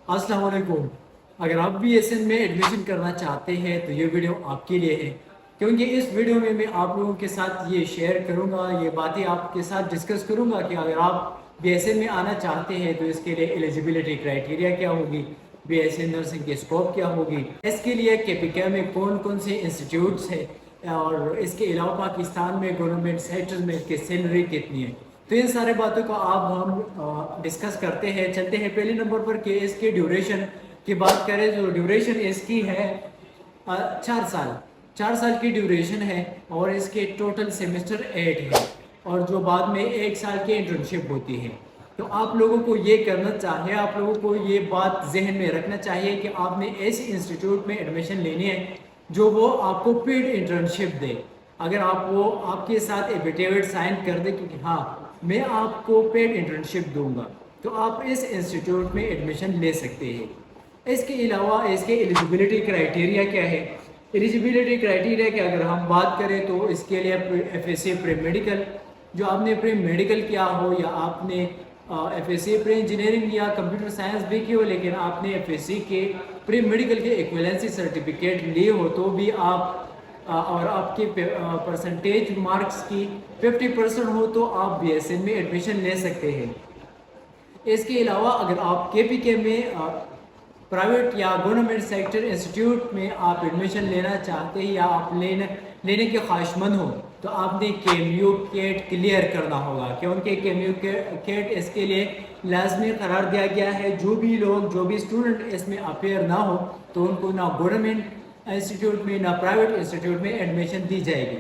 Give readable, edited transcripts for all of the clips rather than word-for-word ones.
अस्सलाम वालेकुम। अगर आप भी एस में एडमिशन करना चाहते हैं तो ये वीडियो आपके लिए है, क्योंकि इस वीडियो में मैं आप लोगों के साथ ये शेयर करूंगा, ये बातें आपके साथ डिस्कस करूंगा कि अगर आप BSN में आना चाहते हैं तो इसके लिए एलिजिबिलिटी क्राइटेरिया क्या होगी, BSN नर्सिंग के स्कोप क्या होगी, इसके लिए KPK में कौन कौन से इंस्टीट्यूट्स हैं, और इसके अलावा पाकिस्तान में गवर्नमेंट सेक्टर में इसकी सैलरी कितनी है। तो इन सारे बातों को आप हम डिस्कस करते हैं। चलते हैं पहले नंबर पर कि इसके ड्यूरेशन की बात करें तो ड्यूरेशन इसकी है 4 साल। 4 साल की ड्यूरेशन है और इसके टोटल सेमेस्टर 8 है, और जो बाद में 1 साल की इंटर्नशिप होती है। तो आप लोगों को ये करना चाहिए, आप लोगों को ये बात जहन में रखना चाहिए कि आपने ऐसे इंस्टीट्यूट में एडमिशन लेनी है जो वो आपको पेड इंटर्नशिप दे। अगर आप वो आपके साथ एफिडेविट साइन कर दे कि हाँ मैं आपको पेड इंटर्नशिप दूंगा, तो आप इस इंस्टीट्यूट में एडमिशन ले सकते हैं। इसके अलावा इसके एलिजिबिलिटी क्राइटेरिया क्या है। एलिजिबिलिटी क्राइटेरिया की अगर हम बात करें तो इसके लिए FSC प्री मेडिकल, जो आपने प्री मेडिकल किया हो या आपने FSC प्री इंजीनियरिंग या कंप्यूटर साइंस भी की हो, लेकिन आपने FSC के प्री मेडिकल के इक्विवेलेंसी सर्टिफिकेट लिए हो तो भी आप और आपके परसेंटेज मार्क्स की 50% हो तो आप BSN में एडमिशन ले सकते हैं। इसके अलावा अगर आप KPK में प्राइवेट या गवर्नमेंट सेक्टर इंस्टीट्यूट में आप एडमिशन लेना चाहते हैं या आप लेने के ख्वाहिशमंद हो तो आपने KMU केट क्लियर करना होगा, क्योंकि KMU केट इसके लिए लाजमी करार दिया गया है। जो भी स्टूडेंट इसमें अपेयर ना हो तो उनको ना गवर्नमेंट इंस्टीट्यूट में ना प्राइवेट इंस्टीट्यूट में एडमिशन दी जाएगी।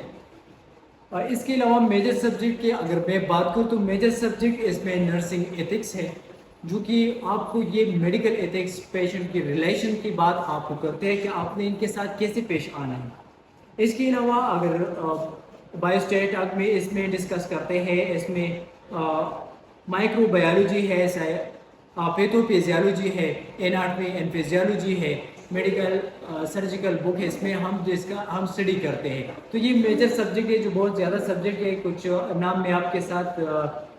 और इसके अलावा मेजर सब्जेक्ट की अगर मैं बात करूँ तो मेजर सब्जेक्ट इसमें नर्सिंग एथिक्स है, जो कि आपको ये मेडिकल एथिक्स पेशेंट की रिलेशन की बात आपको करते हैं कि आपने इनके साथ कैसे पेश आना है। इसके अलावा अगर बायोस्टैटिक में इसमें डिस्कस करते हैं, इसमें माइक्रोबायोलॉजी है, पैथोफिजियोलॉजी है, एनाटॉमी एंड फिजियोलॉजी है, मेडिकल सर्जिकल बुक है, इसमें हम स्टडी करते हैं। तो ये मेजर सब्जेक्ट है, जो बहुत ज़्यादा सब्जेक्ट है। कुछ नाम मैं आपके साथ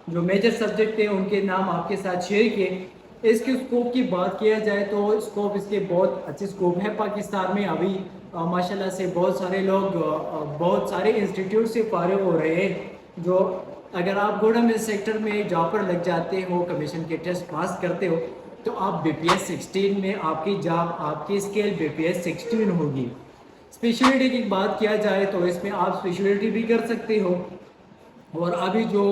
जो मेजर सब्जेक्ट है उनके नाम आपके साथ शेयर किए। इसके स्कोप की बात किया जाए तो स्कोप इसके बहुत अच्छे स्कोप है पाकिस्तान में। अभी माशाल्लाह से बहुत सारे लोग बहुत सारे इंस्टीट्यूट से फारिग हो रहे हैं। जो अगर आप गवर्नमेंट सेक्टर में जॉब पर लग जाते हो, कमीशन के टेस्ट पास करते हो तो आप BPS 16 में आपकी जॉब, आपकी स्केल BPS 16 होगी। स्पेशलिटी की बात किया जाए तो इसमें आप स्पेशलिटी भी कर सकते हो। और अभी जो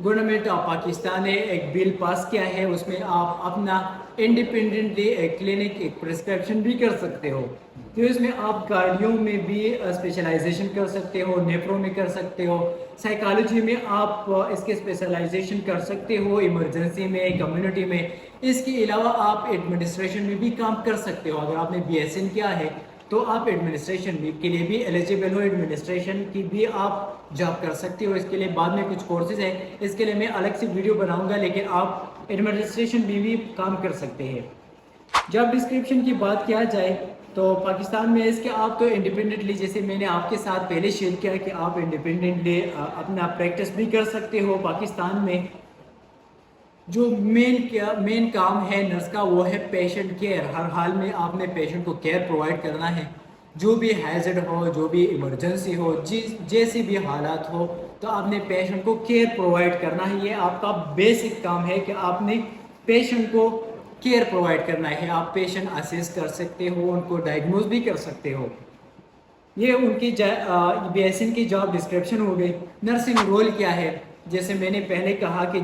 गवर्नमेंट ऑफ पाकिस्तान ने एक बिल पास किया है उसमें आप अपना इंडिपेंडेंटली एक क्लिनिक, एक प्रिस्क्रिप्शन भी कर सकते हो। तो इसमें आप कार्डियो में भी स्पेशलाइजेशन कर सकते हो, नेफ्रो में कर सकते हो, साइकोलॉजी में आप इसके स्पेशलाइजेशन कर सकते हो, इमरजेंसी में, कम्युनिटी में। इसके अलावा आप एडमिनिस्ट्रेशन में भी काम कर सकते हो। अगर आपने BSN किया है तो आप एडमिनिस्ट्रेशन के लिए भी एलिजिबल हो, एडमिनिस्ट्रेशन की भी आप जॉब कर सकते हो। इसके लिए बाद में कुछ कोर्सेज हैं, इसके लिए मैं अलग से वीडियो बनाऊंगा, लेकिन आप एडमिनिस्ट्रेशन में भी काम कर सकते हैं। जॉब डिस्क्रिप्शन की बात किया जाए तो पाकिस्तान में इसके आप तो इंडिपेंडेंटली, जैसे मैंने आपके साथ पहले शेयर किया कि आप इंडिपेंडेंटली अपना प्रैक्टिस भी कर सकते हो। पाकिस्तान में जो मेन काम है नर्स का वो है पेशेंट केयर। हर हाल में आपने पेशेंट को केयर प्रोवाइड करना है। जो भी हैजर्ड हो, जो भी इमरजेंसी हो, जैसी भी हालात हो, तो आपने पेशेंट को केयर प्रोवाइड करना है। ये आपका बेसिक काम है कि आपने पेशेंट को केयर प्रोवाइड करना है। आप पेशेंट असेस कर सकते हो, उनको डायग्नोज भी कर सकते हो। ये उनकी BSN की जॉब डिस्क्रिप्शन हो गई। नर्सिंग रोल क्या है, जैसे मैंने पहले कहा कि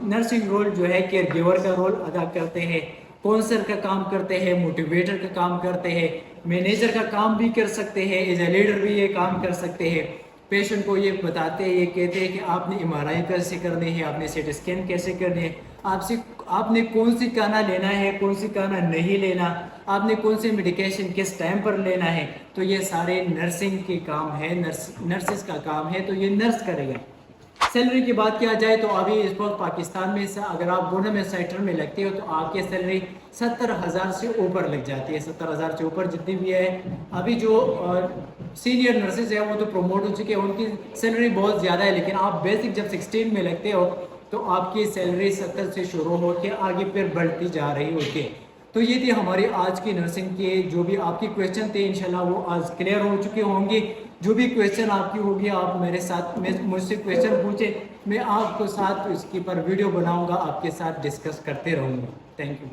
नर्सिंग रोल जो है केयर गिवर का रोल अदा करते हैं, काउंसलर का काम करते हैं, मोटिवेटर का काम करते हैं, मैनेजर का काम भी कर सकते हैं, एज ए लीडर भी ये काम कर सकते हैं। पेशेंट को ये बताते हैं, ये कहते हैं कि आपने MRI कैसे करनी है, आपने CT स्कैन कैसे करनी है, आपने कौन सी खाना लेना है, कौन सी खाना नहीं लेना, आपने कौन सी मेडिकेशन किस टाइम पर लेना है। तो ये सारे नर्सिंग के काम है, नर्सिस का काम है, तो ये नर्स करेगा। सैलरी की बात किया जाए तो अभी इस वक्त पाकिस्तान में से अगर आप गवर्नमेंट सेक्टर में लगते हो तो आपकी सैलरी 70,000 से ऊपर लग जाती है। 70,000 से ऊपर जितनी भी है। अभी जो सीनियर नर्सेज है वो तो प्रमोट हो चुके हैं, उनकी सैलरी बहुत ज़्यादा है, लेकिन आप बेसिक जब 16 में लगते हो تو آپ کی سیلری 70 سے شروع ہو کے آگے پھر بڑھتی جا رہی ہوتی ہے. تو یہ تھی ہماری آج کی نرسنگ کے جو بھی آپ کی کویشچن تھے انشاءاللہ وہ آج کلیئر ہو چکے ہوں گے. جو بھی کویشچن آپ کی ہوگی آپ میرے ساتھ مجھ سے کویشچن پوچھیں, میں آپ کو ساتھ اس کی پر ویڈیو بناؤں گا, آپ کے ساتھ ڈسکس کرتے رہوں گا. Thank you.